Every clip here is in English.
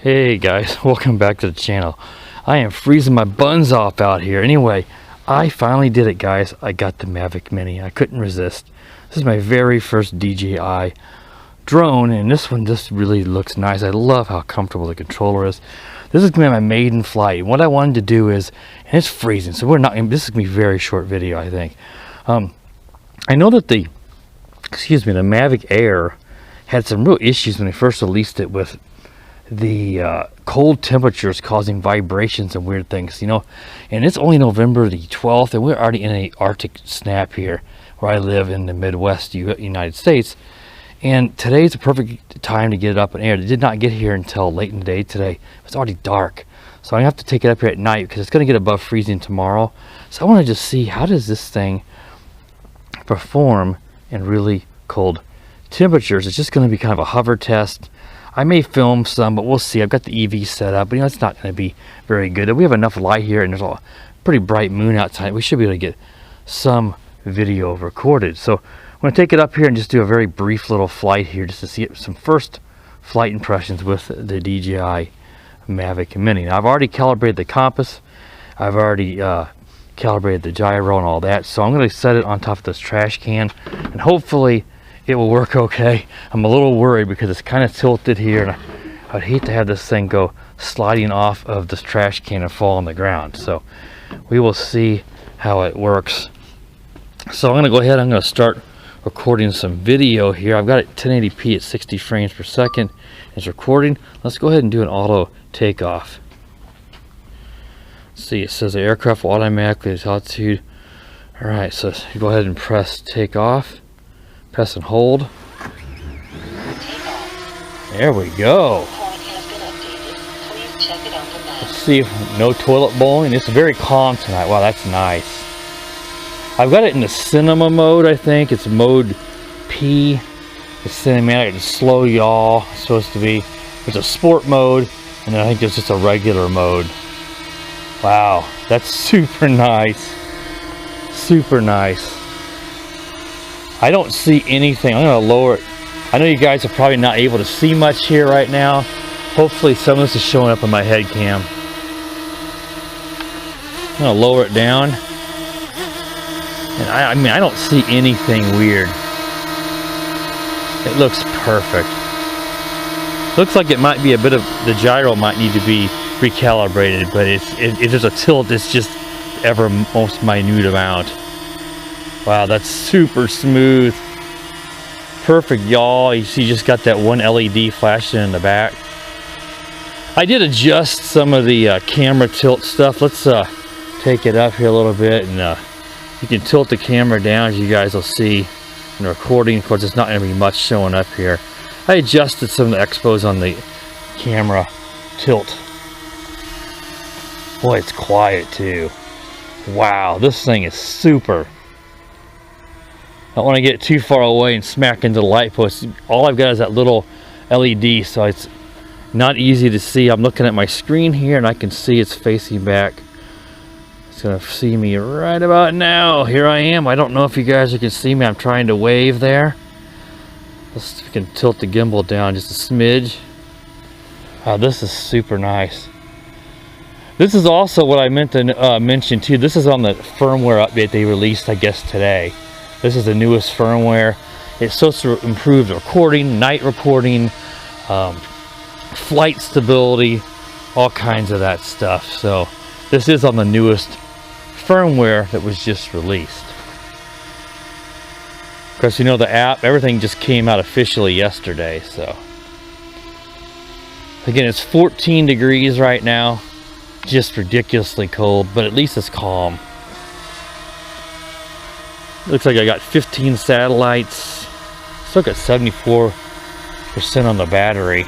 Hey guys, welcome back to the channel. I am freezing my buns off out here. Anyway, I finally did it, guys. I got the Mavic Mini. I couldn't resist. This is my very first DJI drone, and this one just really looks nice. I love how comfortable the controller is. This is gonna be my maiden flight. What I wanted to do is, and it's freezing, so this is gonna be a very short video, I think. I know that the Mavic Air had some real issues when they first released it with the cold temperatures causing vibrations and weird things, you know. And it's only November the 12th, and we're already in a Arctic snap here where I live in the Midwest United States. And today's a perfect time to get it up in air. It did not get here until late in the day today. It's already dark, so I have to take it up here at night because it's going to get above freezing tomorrow. So I want to just see, how does this thing perform in really cold temperatures. It's just going to be kind of a hover test. I may film some, but we'll see. I've got the EV set up, but you know, it's not going to be very good. We have enough light here, and there's a pretty bright moon outside. We should be able to get some video recorded. So I'm going to take it up here and just do a very brief little flight here just to see some first flight impressions with the DJI Mavic Mini. Now, I've already calibrated the compass. I've already calibrated the gyro and all that. So I'm going to set it on top of this trash can, and hopefully it will work okay. I'm a little worried because it's kind of tilted here, and I'd hate to have this thing go sliding off of this trash can and fall on the ground. So we will see how it works. So I'm going to go ahead, I'm going to start recording some video here. I've got it 1080p at 60 frames per second. It's recording. Let's go ahead and do an auto takeoff. Let's see, it says the aircraft will automatically altitude. Alright, so you go ahead and press takeoff. Press and hold. There we go. Let's see if no toilet bowling. It's very calm tonight. Wow, that's nice. I've got it in the cinema mode, I think. It's mode P. It's cinematic, it's slow yaw. It's supposed to be. There's a sport mode, and then I think there's just a regular mode. Wow, that's super nice. Super nice. I don't see anything. I'm going to lower it. I know you guys are probably not able to see much here right now. Hopefully some of this is showing up on my head cam. I'm going to lower it down. And I mean, I don't see anything weird. It looks perfect. Looks like it might be a bit of, the gyro might need to be recalibrated, but if there's a tilt, it's just ever most minute amount. Wow, that's super smooth. Perfect yaw. You see, just got that one LED flashing in the back. I did adjust some of the camera tilt stuff. Let's take it up here a little bit, and you can tilt the camera down, as you guys will see in the recording. Of course, there's not going to be much showing up here. I adjusted some of the expos on the camera tilt. Boy, it's quiet too. Wow, this thing is super. I don't want to get too far away and smack into the light post. All I've got is that little LED, so it's not easy to see. I'm looking at my screen here, and I can see it's facing back. It's going to see me right about now. Here I am. I don't know if you guys can see me. I'm trying to wave there. Let's see if we can tilt the gimbal down just a smidge. Wow, this is super nice. This is also what I meant to mention too. This is on the firmware update they released, I guess, today. This is the newest firmware. It's supposed to improve the recording, night reporting, flight stability, all kinds of that stuff. So this is on the newest firmware that was just released. Of course, you know, the app, everything just came out officially yesterday. So again, it's 14 degrees right now. Just ridiculously cold, but at least it's calm. Looks like I got 15 satellites. Still got 74% on the battery.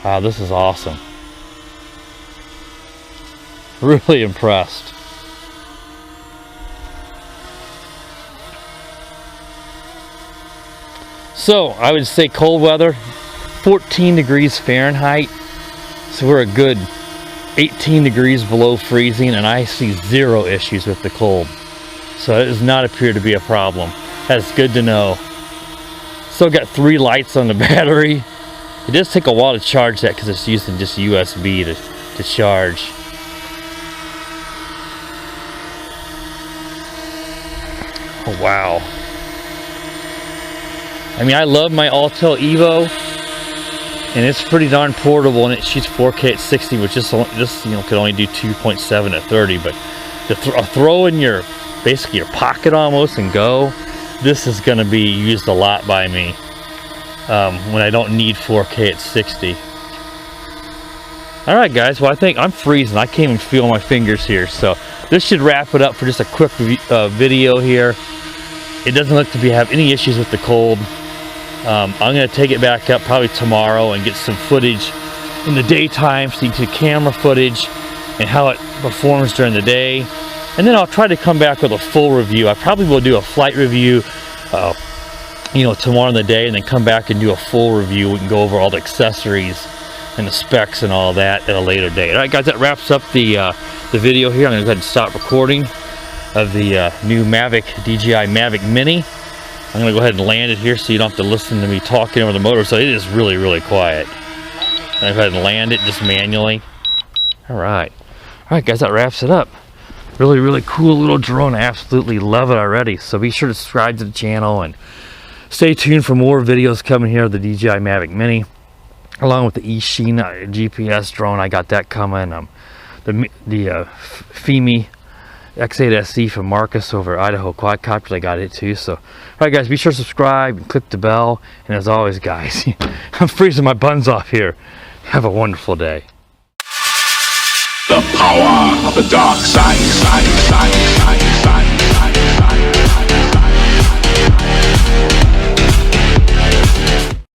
Wow, this is awesome. Really impressed. So I would say cold weather, 14 degrees Fahrenheit. So we're a good 18 degrees below freezing, and I see zero issues with the cold. So it does not appear to be a problem. That's good to know. Still got 3 lights on the battery. It does take a while to charge that because it's using just USB to charge. Oh, wow. I mean, I love my Autel Evo, and it's pretty darn portable, and it shoots 4K at 60, which this can only do 2.7 at 30. But to throw in your basically your pocket almost and go, this is going to be used a lot by me when I don't need 4K at 60. All right, guys. Well, I think I'm freezing. I can't even feel my fingers here. So this should wrap it up for just a quick video here. It doesn't look to have any issues with the cold. I'm going to take it back up probably tomorrow and get some footage in the daytime, so you can see camera footage and how it performs during the day. And then I'll try to come back with a full review. I probably will do a flight review, tomorrow in the day, and then come back and do a full review. We can go over all the accessories and the specs and all that at a later date. All right, guys, that wraps up the video here. I'm going to go ahead and stop recording of the new DJI Mavic Mini. I'm going to go ahead and land it here so you don't have to listen to me talking over the motor. So it is really, really quiet. I'm going to go ahead and land it just manually. All right, guys, that wraps it up. Really, really cool little drone. I absolutely love it already. So be sure to subscribe to the channel and stay tuned for more videos coming here of the DJI Mavic Mini, along with the eSheen GPS drone. I got that coming. The FEMI X8 SE from Marcus over Idaho Quadcopters, I got it too. So, all right, guys, be sure to subscribe and click the bell. And as always, guys, I'm freezing my buns off here. Have a wonderful day. The power of the dark side.